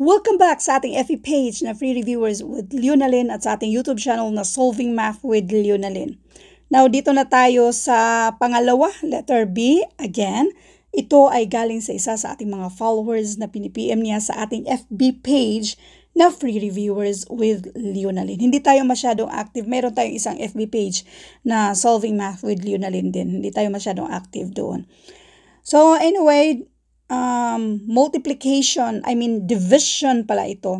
Welcome back sa ating FB page na Free Reviewers with Leonalyn at sa ating YouTube channel na Solving Math with Leonalyn. Now, dito na tayo sa pangalawa, letter B. Again, ito ay galing sa isa sa ating mga followers na pinipm niya sa ating FB page na Free Reviewers with Leonalyn. Hindi tayo masyadong active. Meron tayong isang FB page na Solving Math with Leonalyn din. Hindi tayo masyadong active doon. So, anyway, division pala ito.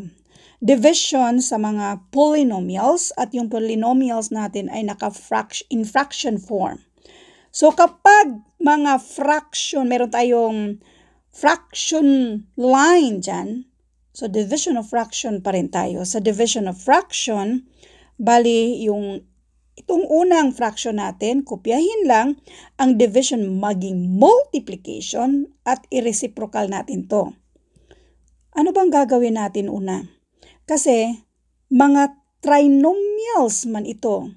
Division sa mga polynomials at yung polynomials natin ay in fraction form. So kapag mga fraction, meron tayong fraction line dyan. So division of fraction pa rin tayo. Sa division of fraction, bali itong unang fraction natin, kopyahin lang ang division maging multiplication at i-reciprocal natin to. Ano bang gagawin natin una? Kasi mga trinomials man ito.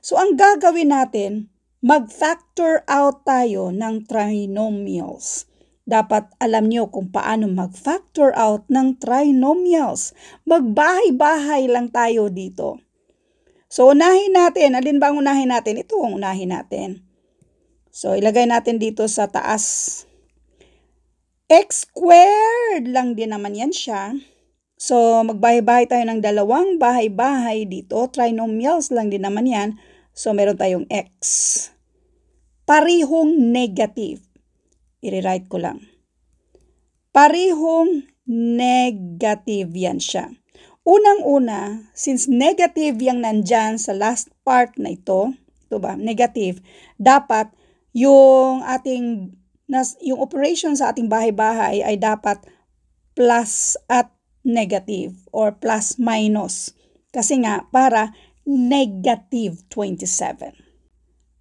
So ang gagawin natin, mag-factor out tayo ng trinomials. Dapat alam nyo kung paano mag-factor out ng trinomials. Magbahay-bahay lang tayo dito. So, unahin natin. Alin ba ang unahin natin? Ito ang unahin natin. So, ilagay natin dito sa taas. X squared lang din naman yan siya. So, magbahay-bahay tayo ng dalawang bahay-bahay dito. Trinomials lang din naman yan. So, meron tayong X. Parihong negative. I-rewrite ko lang. Parihong negative yan siya. Unang-una, since negative yung nandyan sa last part na ito ba, negative, dapat yung operation sa ating bahay-bahay ay dapat plus at negative or plus minus. Kasi nga, para negative 27.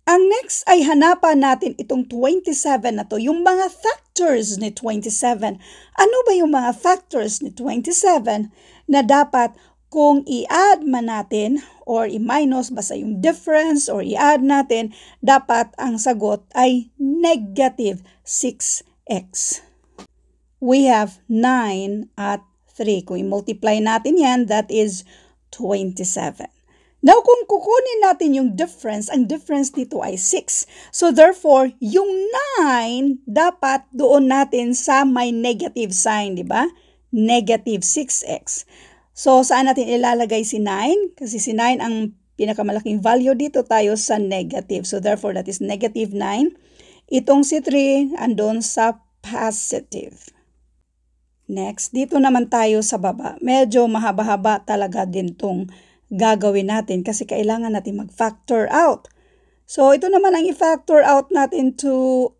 Ang next ay hanapan natin itong 27 na to, yung mga factors ni 27. Ano ba yung mga factors ni 27 na dapat kung i-add man natin or i-minus, basta yung difference or i-add natin, dapat ang sagot ay negative 6x. We have 9 at 3. Kung i-multiply natin yan, that is 27. Now, kung kukunin natin yung difference, ang difference dito ay 6. So, therefore, yung 9, dapat doon natin sa may negative sign, di ba? Negative 6x. So, saan natin ilalagay si 9? Kasi si 9 ang pinakamalaking value dito tayo sa negative. So, therefore, that is negative 9. Itong si 3, andun sa positive. Next, dito naman tayo sa baba. Medyo mahaba-haba talaga din tong gagawin natin kasi kailangan natin mag-factor out. So, ito naman ang i-factor out natin to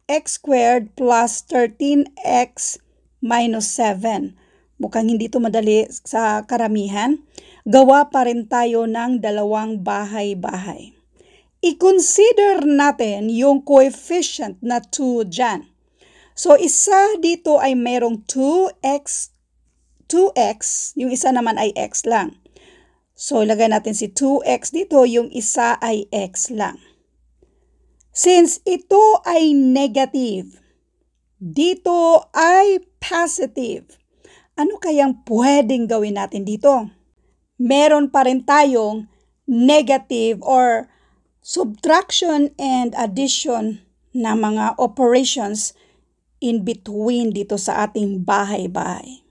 x squared plus 13x minus 7. Mukhang hindi ito madali sa karamihan. Gawa pa rin tayo ng dalawang bahay-bahay. I-consider natin yung coefficient na 2 dyan. So, isa dito ay merong 2x, yung isa naman ay x lang. So, ilagay natin si 2x dito, yung isa ay x lang. Since ito ay negative, dito ay positive, ano kayang pwedeng gawin natin dito? Meron pa rin tayong negative or subtraction and addition na mga operations in between dito sa ating bahay-bahay.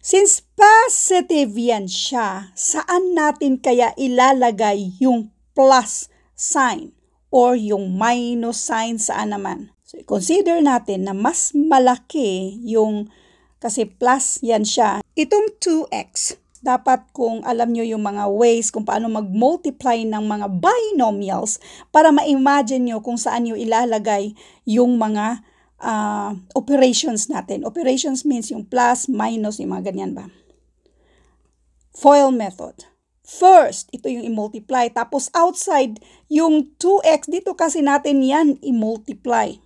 Since positive yan siya, saan natin kaya ilalagay yung plus sign or yung minus sign saan naman? So, consider natin na mas malaki yung, kasi plus yan siya. Itong 2x, dapat kung alam nyo yung mga ways kung paano mag-multiply ng mga binomials para ma-imagine nyo kung saan nyo ilalagay yung mga operations natin. Operations means yung plus, minus, yung mga ganyan ba. FOIL method. First, ito yung i-multiply. Tapos outside, yung 2x, dito kasi natin yan i-multiply.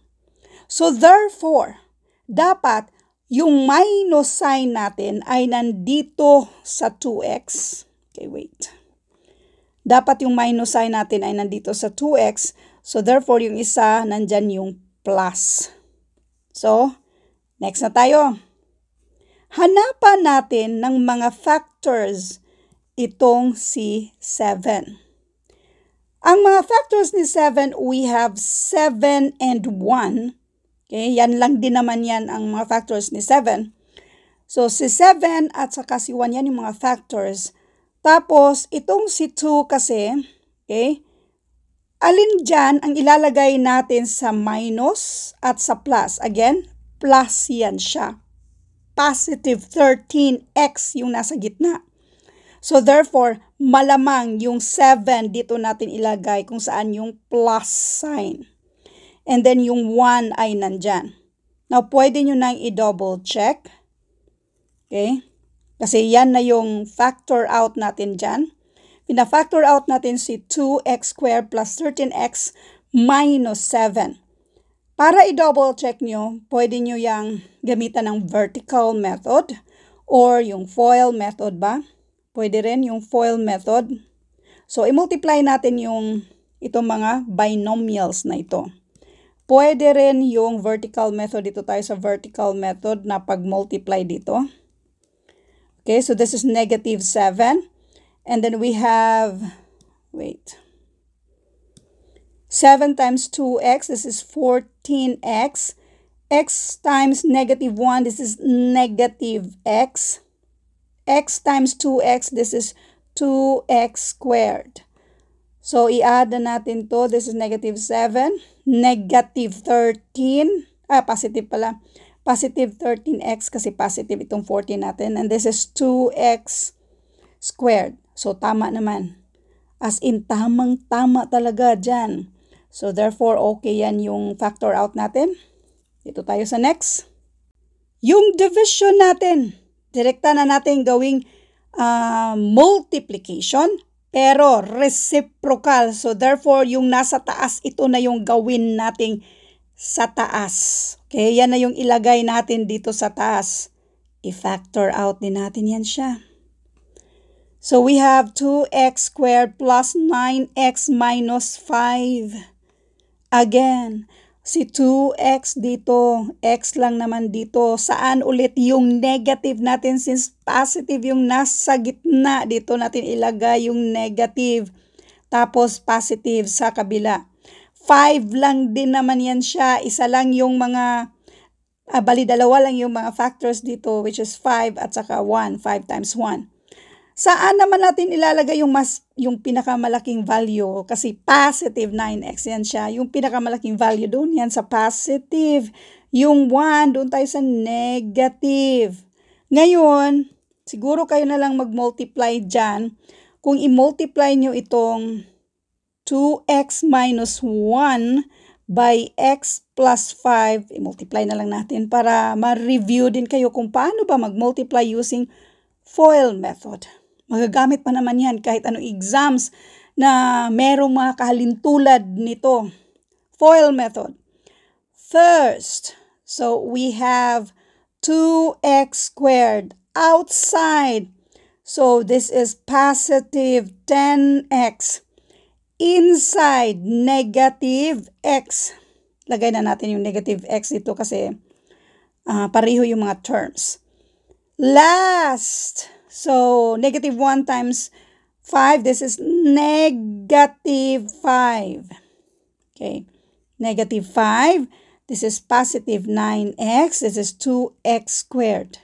So therefore, dapat yung minus sign natin ay nandito sa 2x. Okay, wait. Dapat yung minus sign natin ay nandito sa 2x. So therefore, yung isa, nandyan yung plus. So, next na tayo. hanapan natin ng mga factors itong si 7. Ang mga factors ni 7, we have 7 and 1. Okay, yan lang din naman yan ang mga factors ni 7. So, si 7 at saka si 1, yan yung mga factors. Tapos, itong si 2 kasi, okay, alin dyan ang ilalagay natin sa minus at sa plus? Again, plus yan siya. Positive 13x yung nasa gitna. So, therefore, malamang yung 7 dito natin ilagay kung saan yung plus sign. And then, yung 1 ay nandyan. Now, pwede nyo nang i-double check. Okay? Kasi yan na yung factor out natin dyan. Pina-factor out natin si 2x squared plus 13x minus 7. Para i-double check nyo, pwede nyo yung gamitan ng vertical method or yung FOIL method ba? Pwede rin yung FOIL method. So, i-multiply natin yung itong mga binomials na ito. Pwede rin yung vertical method. Dito tayo sa vertical method na pag-multiply dito. Okay, so this is negative 7. And then we have, 7 times 2x, this is 14x. X times negative 1, this is negative x. X times 2x, this is 2x squared. So, i-add na natin to. This is negative 7, negative 13, positive pala. Positive 13x kasi positive itong 14 natin. And this is 2x squared. So, tama naman. As in, tamang-tama talaga dyan. So, therefore, okay yan yung factor out natin. Dito tayo sa next. Yung division natin. Direkta na natin gawing multiplication, pero reciprocal. So, therefore, yung nasa taas, ito na yung gawin nating sa taas. Okay, yan na yung ilagay natin dito sa taas. I-factor out din natin yan siya. So, we have 2x squared plus 9x minus 5. Again, si 2x dito, x lang naman dito. Saan ulit yung negative natin since positive yung nasa gitna? Dito natin ilagay yung negative. Tapos positive sa kabila. 5 lang din naman yan siya. Isa lang yung mga, dalawa lang yung mga factors dito, which is 5 at saka 1. 5 times 1. Saan naman natin ilalagay yung pinakamalaking value? Kasi positive 9x yan siya. Yung pinakamalaking value doon yan sa positive. Yung 1, doon tayo sa negative. Ngayon, siguro kayo na lang mag-multiply dyan. Kung i-multiply nyo itong 2x minus 1 by x plus 5, i-multiply na lang natin para ma-review din kayo kung paano ba mag-multiply using FOIL method. Magagamit pa naman yan kahit anong exams na merong mga kahalintulad nito. FOIL method. First, so we have 2x squared outside. So this is positive 10x. Inside, negative x. Lagay na natin yung negative x dito kasi pareho yung mga terms. Last, so negative 1 times 5, this is negative 5. Okay, negative 5. This is positive 9x. This is 2x squared.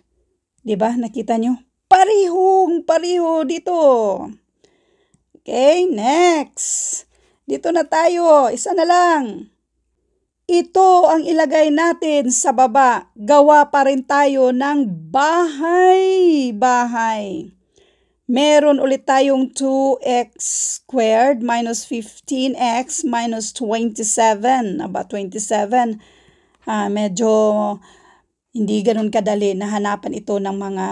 Diba? Nakita nyo? Parehong-pareho dito. Okay, next. Dito na tayo. Isa na lang. Ito ang ilagay natin sa baba. Gawa pa rin tayo ng bahay. Meron ulit tayong 2x squared minus 15x minus 27. About 27. Medyo hindi ganun kadali na hanapan ito ng mga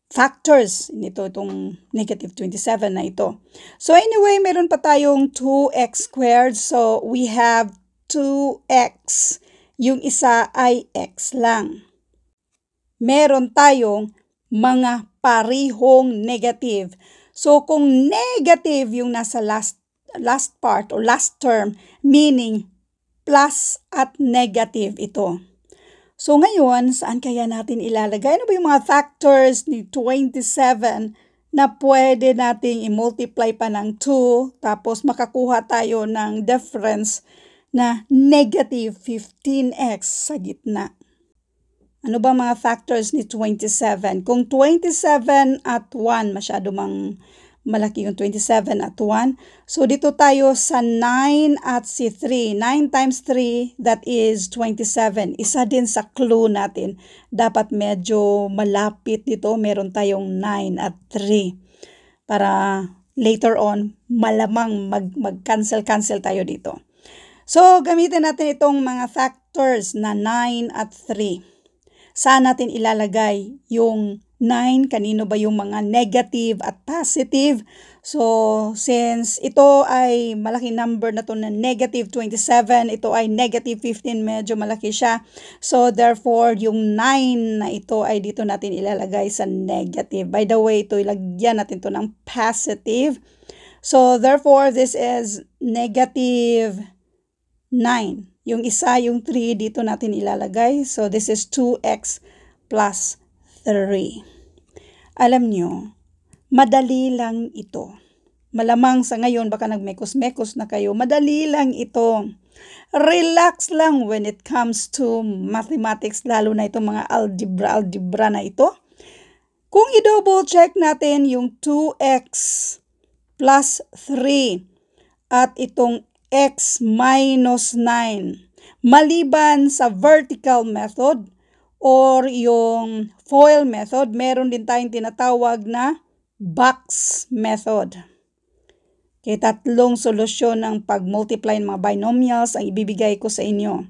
factors nito, itong negative 27 na ito. So anyway, meron pa tayong 2x squared. So we have 2x. Yung isa ay x lang. Meron tayong mga parehong negative. So kung negative yung nasa last part or last term, meaning plus at negative ito. So ngayon, saan kaya natin ilalagay? Ano ba yung mga factors ni 27 na pwede nating i-multiply pa ng 2 tapos makakuha tayo ng difference na negative 15x sa gitna? Ano ba mga factors ni 27? Kung 27 at 1, masyado mang malaki yung 27 at 1. So dito tayo sa 9 at si 3. 9 times 3, that is 27. Isa din sa clue natin. Dapat medyo malapit dito. Meron tayong 9 at 3. Para later on, malamang mag-cancel tayo dito. So gamitin natin itong mga factors na 9 at 3. Saan natin ilalagay yung 9? Kanino ba yung mga negative at positive? So, since ito ay malaking number na to na negative 27, ito ay negative 15, medyo malaki siya. So, therefore, yung 9 na ito ay dito natin ilalagay sa negative. By the way, ito ilagyan natin to ng positive. So, therefore, this is negative 9. Yung isa, yung 3, dito natin ilalagay. So, this is 2x plus 3. Alam nyo, madali lang ito. Malamang sa ngayon, baka nagmekos-mekos na kayo. Madali lang ito. Relax lang when it comes to mathematics, lalo na itong mga algebra na ito. Kung i-double check natin yung 2x plus 3 at itong x minus 9. Maliban sa vertical method or yung FOIL method, meron din tayong tinatawag na box method. Okay, tatlong solusyon ng pag-multiply ng mga binomials ang ibibigay ko sa inyo.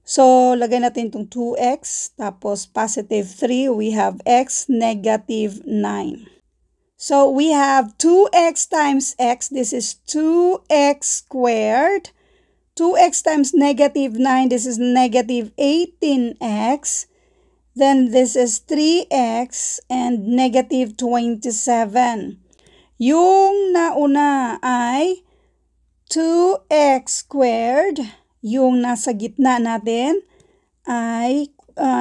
So, lagay natin itong 2x, tapos positive 3, we have x, negative 9. So, we have 2x times x. This is 2x squared. 2x times negative 9. This is negative 18x. Then, this is 3x and negative 27. Yung nauna ay 2x squared. Yung nasa gitna natin ay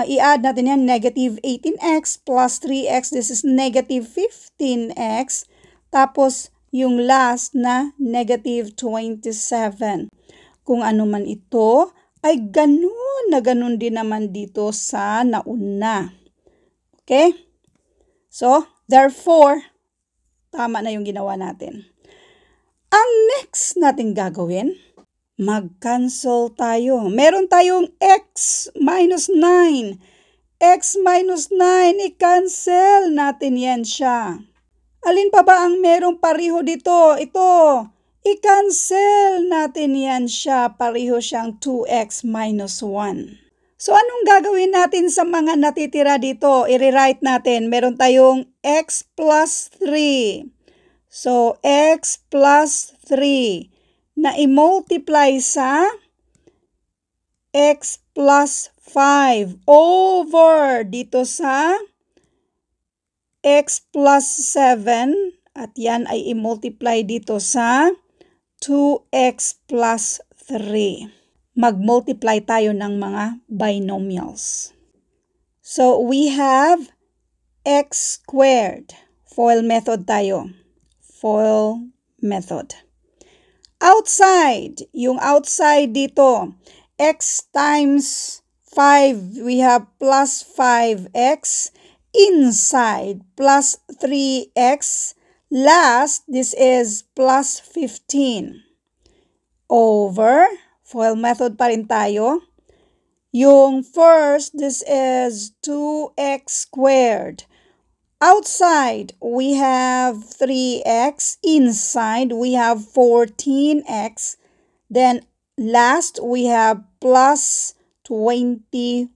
i-add natin yan, negative 18x plus 3x, this is negative 15x. Tapos, yung last na negative 27. Kung ano man ito, ay ganun na ganun din naman dito sa nauna. Okay? So, therefore, tama na yung ginawa natin. Ang next natin gagawin, mag-cancel tayo. Meron tayong x minus 9. X minus 9, i-cancel natin yan siya. Alin pa ba ang merong pariho dito? Ito, i-cancel natin yan siya. Pariho siyang 2x minus 1. So, anong gagawin natin sa mga natitira dito? I-rewrite natin. Meron tayong x plus 3. So, x plus 3. Na i-multiply sa x plus 5 over dito sa x plus 7 at yan ay i-multiply dito sa 2x plus 3. Mag-multiply tayo ng mga binomials. So, we have x squared. FOIL method tayo. FOIL method. Outside, yung outside dito, x times 5, we have plus 5x. Inside, plus 3x. Last, this is plus 15. Over, FOIL method pa rin tayo. Yung first, this is 2x squared. Outside, we have 3x. Inside, we have 14x. Then, last, we have plus 21.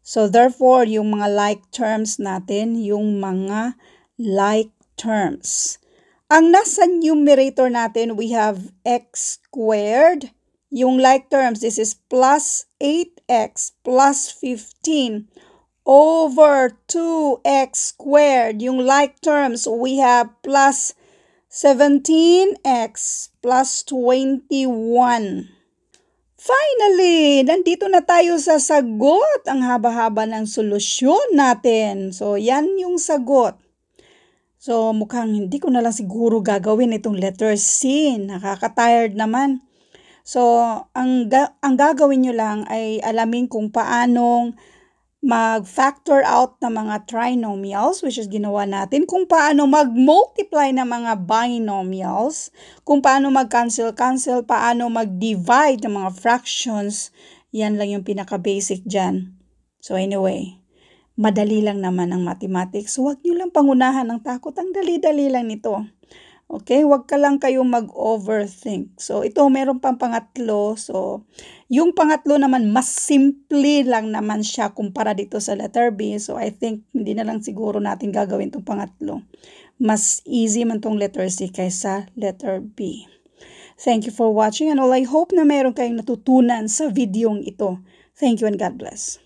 So, therefore, yung mga like terms natin, yung mga like terms. Ang nasa numerator natin, we have x squared. Yung like terms, this is plus 8x plus 15. Over 2x squared. Yung like terms, we have plus 17x plus 21. Finally, nandito na tayo sa sagot. Ang haba-haba ng solusyon natin. So, yan yung sagot. So, mukhang hindi ko na lang siguro gagawin itong letter C. Nakaka-tired naman. So, ang gagawin nyo lang ay alamin kung paanong mag-factor out ng mga trinomials, which is ginawa natin, kung paano mag-multiply ng mga binomials, kung paano mag-cancel, paano mag-divide ng mga fractions. Yan lang yung pinaka-basic dyan. So anyway, madali lang naman ang mathematics. Huwag nyo lang pangunahan ng takot. Ang dali-dali lang nito. Okay, huwag ka lang kayong mag-overthink. So, ito meron pang pangatlo. So, yung pangatlo naman, mas simple lang naman siya kumpara dito sa letter B. So, I think hindi na lang siguro natin gagawin itong pangatlo. Mas easy man tong letter C kaysa letter B. Thank you for watching and all. I hope na meron kayong natutunan sa videong ito. Thank you and God bless.